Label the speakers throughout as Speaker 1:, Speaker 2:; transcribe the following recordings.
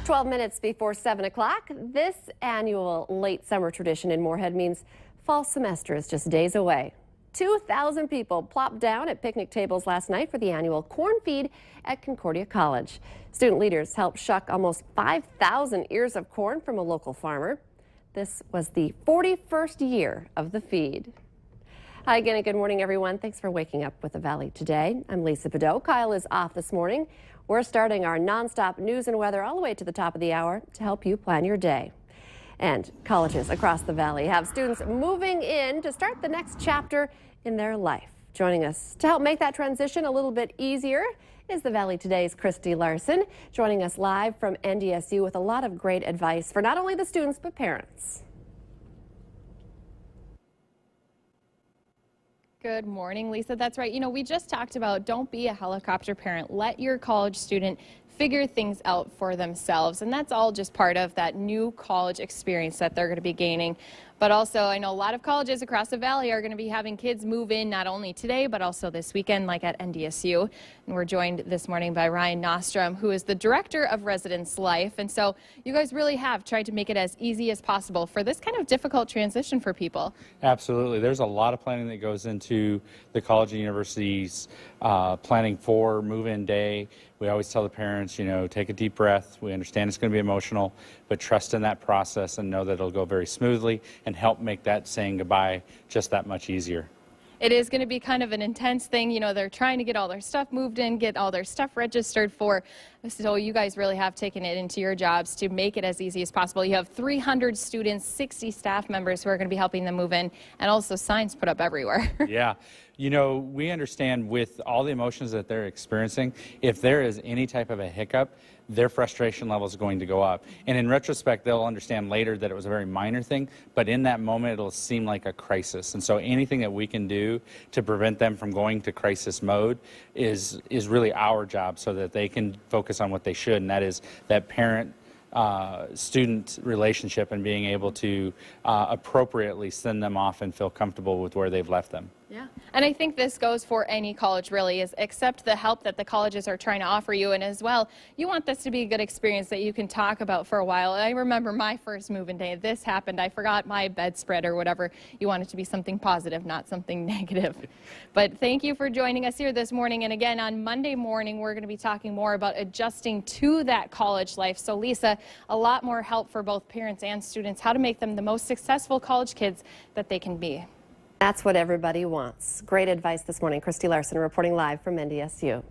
Speaker 1: 12 minutes before 7 o'clock, this annual late summer tradition in Moorhead means fall semester is just days away. 2,000 people plopped down at picnic tables last night for the annual corn feed at Concordia College. Student leaders helped shuck almost 5,000 ears of corn from a local farmer. This was the 41st year of the feed. Hi again and good morning, everyone. Thanks for waking up with the Valley today. I'm Lisa Bedeau. Kyle is off this morning. We're starting our nonstop news and weather all the way to the top of the hour to help you plan your day. And colleges across the Valley have students moving in to start the next chapter in their life. Joining us to help make that transition a little bit easier is the Valley Today's Christy Larson, joining us live from NDSU with a lot of great advice for not only the students but parents.
Speaker 2: Good morning, Lisa. That's right. You know, we just talked about don't be a helicopter parent. Let your college student figure things out for themselves. And that's all just part of that new college experience that they're going to be gaining. But also, I know a lot of colleges across the Valley are going to be having kids move in not only today, but also this weekend, like at NDSU. And we're joined this morning by Ryan Nostrom, who is the Director of Residence Life. And so you guys really have tried to make it as easy as possible for this kind of difficult transition for people.
Speaker 3: Absolutely. There's a lot of planning that goes into the college and universities planning for move-in day. We always tell the parents, you know, take a deep breath. We understand it's going to be emotional, but trust in that process and know that it'll go very smoothly and help make that saying goodbye just that much easier.
Speaker 2: It is going to be kind of an intense thing. You know, they're trying to get all their stuff moved in, get all their stuff registered for. So you guys really have taken it into your jobs to make it as easy as possible. You have 300 students, 60 staff members who are going to be helping them move in, and also signs put up everywhere.
Speaker 3: Yeah. You know, we understand with all the emotions that they're experiencing, if there is any type of a hiccup, their frustration level is going to go up. And in retrospect, they'll understand later that it was a very minor thing, but in that moment, it'll seem like a crisis. And so anything that we can do to prevent them from going to crisis mode is really our job so that they can focus on what they should, and that is that parent student relationship and being able to appropriately send them off and feel comfortable with where they've left them.
Speaker 2: Yeah, and I think this goes for any college really, is accept the help that the colleges are trying to offer you, and as well, you want this to be a good experience that you can talk about for a while. I remember my first move-in day, this happened, I forgot my bedspread or whatever. You want it to be something positive, not something negative. But thank you for joining us here this morning, and again, on Monday morning, we're going to be talking more about adjusting to that college life. So Lisa, a lot more help for both parents and students, how to make them the most successful college kids that they can be.
Speaker 1: That's what everybody wants. Great advice this morning. Christy Larson reporting live from NDSU.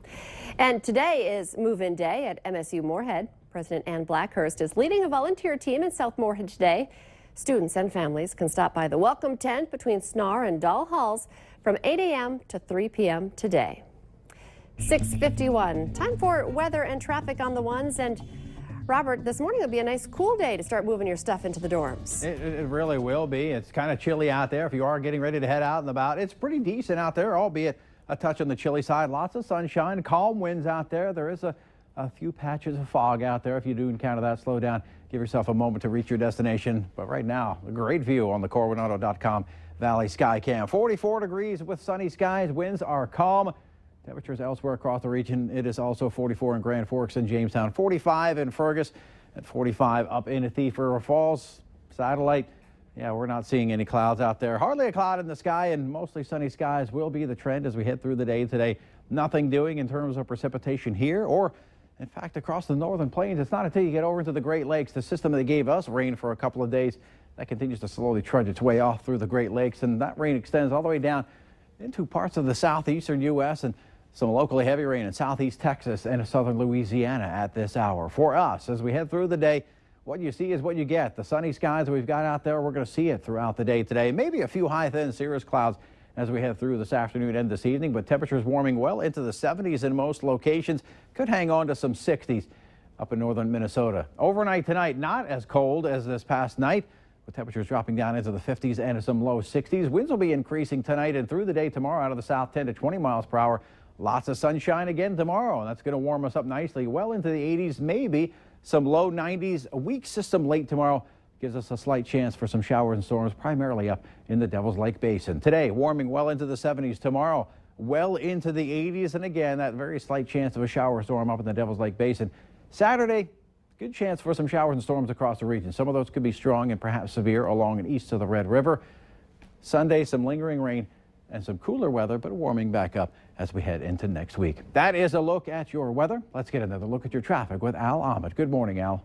Speaker 1: And today is move-in day at MSU Moorhead. President Ann Blackhurst is leading a volunteer team in South Moorhead today. Students and families can stop by the welcome tent between Snar and Doll Halls from 8 a.m. to 3 p.m. today. 6:51. Time for weather and traffic on the ones. And Robert, this morning will be a nice cool day to start moving your stuff into the dorms.
Speaker 4: It really will be. It's kind of chilly out there. If you are getting ready to head out and about, it's pretty decent out there, albeit a touch on the chilly side. Lots of sunshine, calm winds out there. There is a few patches of fog out there. If you do encounter that, slow down. Give yourself a moment to reach your destination. But right now, a great view on the CorwinAuto.com Valley Sky Cam. 44 degrees with sunny skies. Winds are calm. Temperatures elsewhere across the region, it is also 44 in Grand Forks and Jamestown, 45 in Fergus, and 45 up in Thief River Falls. Satellite, yeah, we're not seeing any clouds out there. Hardly a cloud in the sky, and mostly sunny skies will be the trend as we head through the day today. Nothing doing in terms of precipitation here or, in fact, across the northern plains. It's not until you get over into the Great Lakes, the system that gave us rain for a couple of days, that continues to slowly trudge its way off through the Great Lakes, and that rain extends all the way down into parts of the southeastern U.S. and some locally heavy rain in southeast Texas and southern Louisiana at this hour. For us, as we head through the day, what you see is what you get. The sunny skies we've got out there, we're going to see it throughout the day today. Maybe a few high, thin cirrus clouds as we head through this afternoon and this evening, but temperatures warming well into the 70s in most locations. Could hang on to some 60s up in northern Minnesota. Overnight tonight, not as cold as this past night, with temperatures dropping down into the 50s and some low 60s. Winds will be increasing tonight and through the day tomorrow out of the south, 10 to 20 miles per hour. Lots of sunshine again tomorrow, and that's going to warm us up nicely, well into the 80s, maybe some low 90s. A weak system late tomorrow gives us a slight chance for some showers and storms, primarily up in the Devil's Lake Basin. Today, warming well into the 70s. Tomorrow, well into the 80s, and again, that very slight chance of a shower storm up in the Devil's Lake Basin. Saturday, Good chance for some showers and storms across the region. Some of those could be strong and perhaps severe along and east of the Red River. Sunday, some lingering rain and some cooler weather, but warming back up as we head into next week. That is a look at your weather. Let's get another look at your traffic with Al Ahmed. Good morning, Al.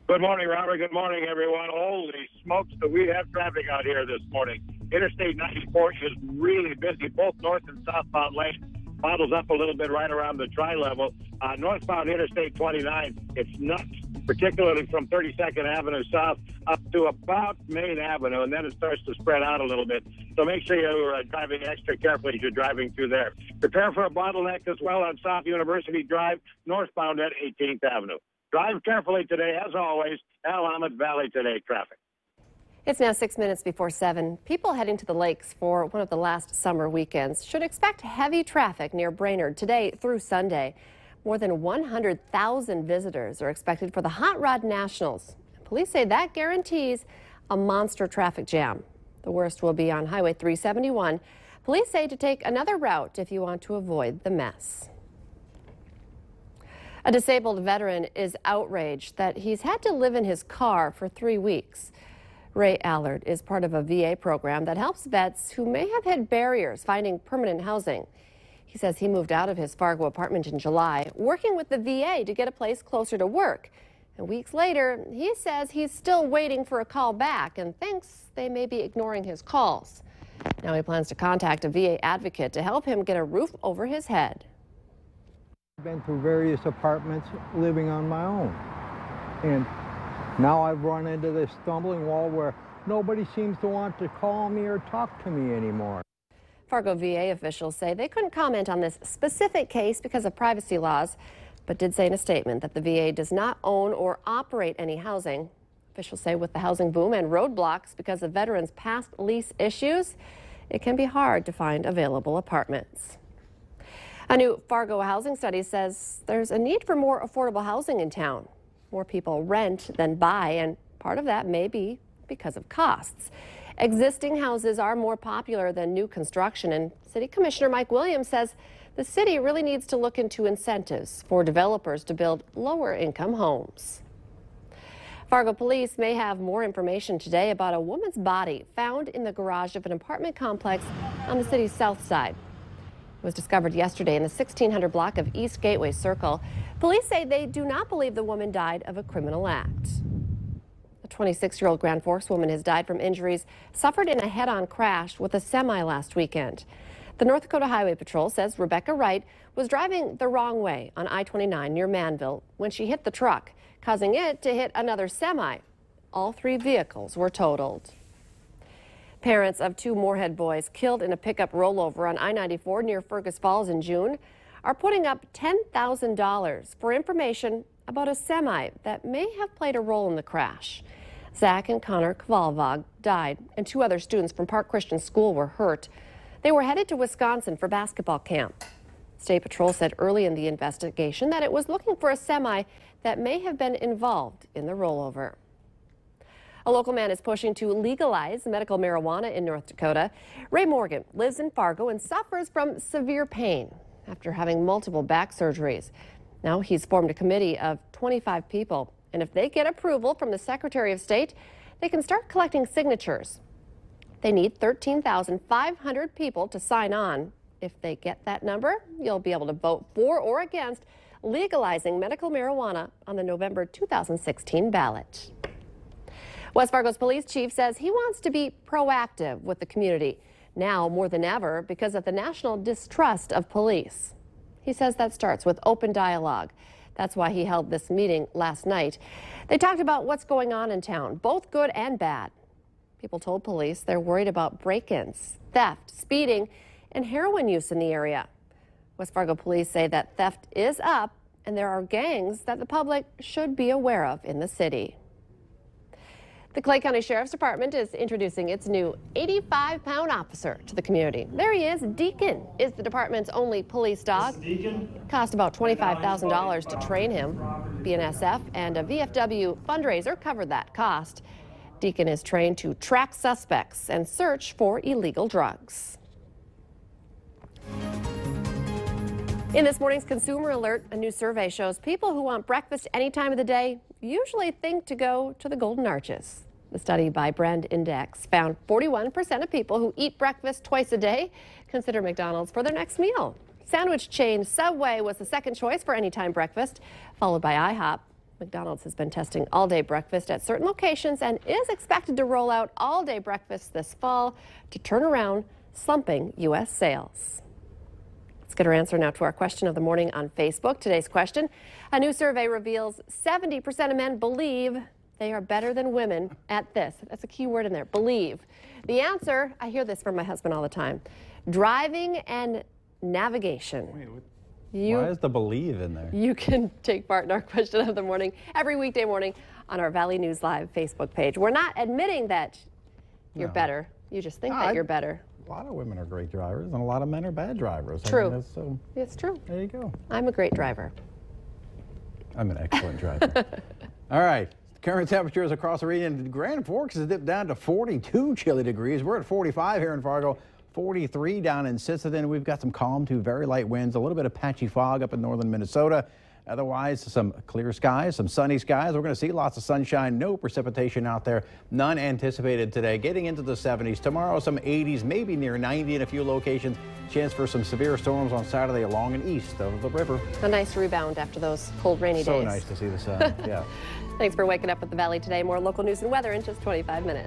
Speaker 5: Good morning, Robert. Good morning, everyone. Holy smokes, do we have traffic out here this morning. Interstate 94 is really busy, both north and southbound lanes. Bottles up a little bit right around the tri-level. Northbound Interstate 29, it's nuts, particularly from 32nd Avenue South up to about Main Avenue, and then it starts to spread out a little bit. So make sure you're driving extra carefully as you're driving through there. Prepare for a bottleneck as well on South University Drive, northbound at 18th Avenue. Drive carefully today, as always. Al Ahmed, Valley Today traffic.
Speaker 1: It's now 6 minutes before 7. People heading to the lakes for one of the last summer weekends should expect heavy traffic near Brainerd today through Sunday. More than 100,000 visitors are expected for the Hot Rod Nationals. Police say that guarantees a monster traffic jam. The worst will be on Highway 371. Police say to take another route if you want to avoid the mess. A disabled veteran is outraged that he's had to live in his car for 3 weeks. Ray Allard is part of a VA program that helps vets who may have hit barriers finding permanent housing. He says he moved out of his Fargo apartment in July, working with the VA to get a place closer to work. And weeks later, he says he's still waiting for a call back and thinks they may be ignoring his calls. Now he plans to contact a VA advocate to help him get a roof over his head.
Speaker 6: I've been through various apartments living on my own, and now I've run into this stumbling wall where nobody seems to want to call me or talk to me anymore.
Speaker 1: Fargo VA officials say they couldn't comment on this specific case because of privacy laws, but did say in a statement that the VA does not own or operate any housing. Officials say with the housing boom and roadblocks because of veterans' past lease issues, it can be hard to find available apartments. A new Fargo housing study says there's a need for more affordable housing in town. More people rent than buy, and part of that may be because of costs. Existing houses are more popular than new construction, and City Commissioner Mike Williams says the city really needs to look into incentives for developers to build lower-income homes. Fargo police may have more information today about a woman's body found in the garage of an apartment complex on the city's south side. It was discovered yesterday in the 1600 block of East Gateway Circle. Police say they do not believe the woman died of a criminal act. A 26-year-old Grand Forks woman has died from injuries suffered in a head-on crash with a semi last weekend. The North Dakota Highway Patrol says Rebecca Wright was driving the wrong way on I-29 near Manville when she hit the truck, causing it to hit another semi. All 3 vehicles were totaled. Parents of 2 Moorhead boys killed in a pickup rollover on I-94 near Fergus Falls in June are putting up $10,000 for information about a semi that may have played a role in the crash. Zach and Connor Kvalvog died, and 2 other students from Park Christian School were hurt. They were headed to Wisconsin for basketball camp. State Patrol said early in the investigation that it was looking for a semi that may have been involved in the rollover. A local man is pushing to legalize medical marijuana in North Dakota. Ray Morgan lives in Fargo and suffers from severe pain after having multiple back surgeries. Now he's formed a committee of 25 people, and if they get approval from the Secretary of State, they can start collecting signatures. They need 13,500 people to sign on. If they get that number, you'll be able to vote for or against legalizing medical marijuana on the November 2016 ballot. West Fargo's police chief says he wants to be proactive with the community, now more than ever because of the national distrust of police. He says that starts with open dialogue. That's why he held this meeting last night. They talked about what's going on in town, both good and bad. People told police they're worried about break-ins, theft, speeding, and heroin use in the area. West Fargo police say that theft is up, and there are gangs that the public should be aware of in the city. The Clay County Sheriff's Department is introducing its new 85-pound officer to the community. There he is. Deacon is the department's only police dog. Cost about $25,000 to train him. BNSF and a VFW fundraiser covered that cost. Deacon is trained to track suspects and search for illegal drugs. In this morning's Consumer Alert, a new survey shows people who want breakfast any time of the day usually think to go to the Golden Arches. The study by Brand Index found 41% of people who eat breakfast twice a day consider McDonald's for their next meal. Sandwich chain Subway was the second choice for anytime breakfast, followed by IHOP. McDonald's has been testing all-day breakfast at certain locations and is expected to roll out all-day breakfast this fall to turn around slumping U.S. sales. Let's get our answer now to our question of the morning on Facebook. Today's question, a new survey reveals 70% of men believe they are better than women at this. That's a key word in there, believe. The answer, I hear this from my husband all the time, driving and navigation.
Speaker 4: Why is the believe in there?
Speaker 1: You can take part in our question of the morning every weekday morning on our Valley News Live Facebook page. We're not admitting that you're better. You just think that you're better.
Speaker 4: A lot of women are great drivers, and a lot of men are bad drivers.
Speaker 1: True. It's true.
Speaker 4: There you go.
Speaker 1: I'm a great driver.
Speaker 4: I'm an excellent driver. All right. Current temperatures across the region. Grand Forks has dipped down to 42 chilly degrees. We're at 45 here in Fargo, 43 down in Sisseton. We've got some calm to very light winds, a little bit of patchy fog up in northern Minnesota. Otherwise, some clear skies, some sunny skies. We're going to see lots of sunshine, no precipitation out there. None anticipated today. Getting into the 70s. Tomorrow, some 80s, maybe near 90 in a few locations. Chance for some severe storms on Saturday along and east of the river.
Speaker 1: A nice rebound after those cold, rainy days.
Speaker 4: So nice to see the sun. Yeah.
Speaker 1: Thanks for waking up with the Valley today. More local news and weather in just 25 minutes.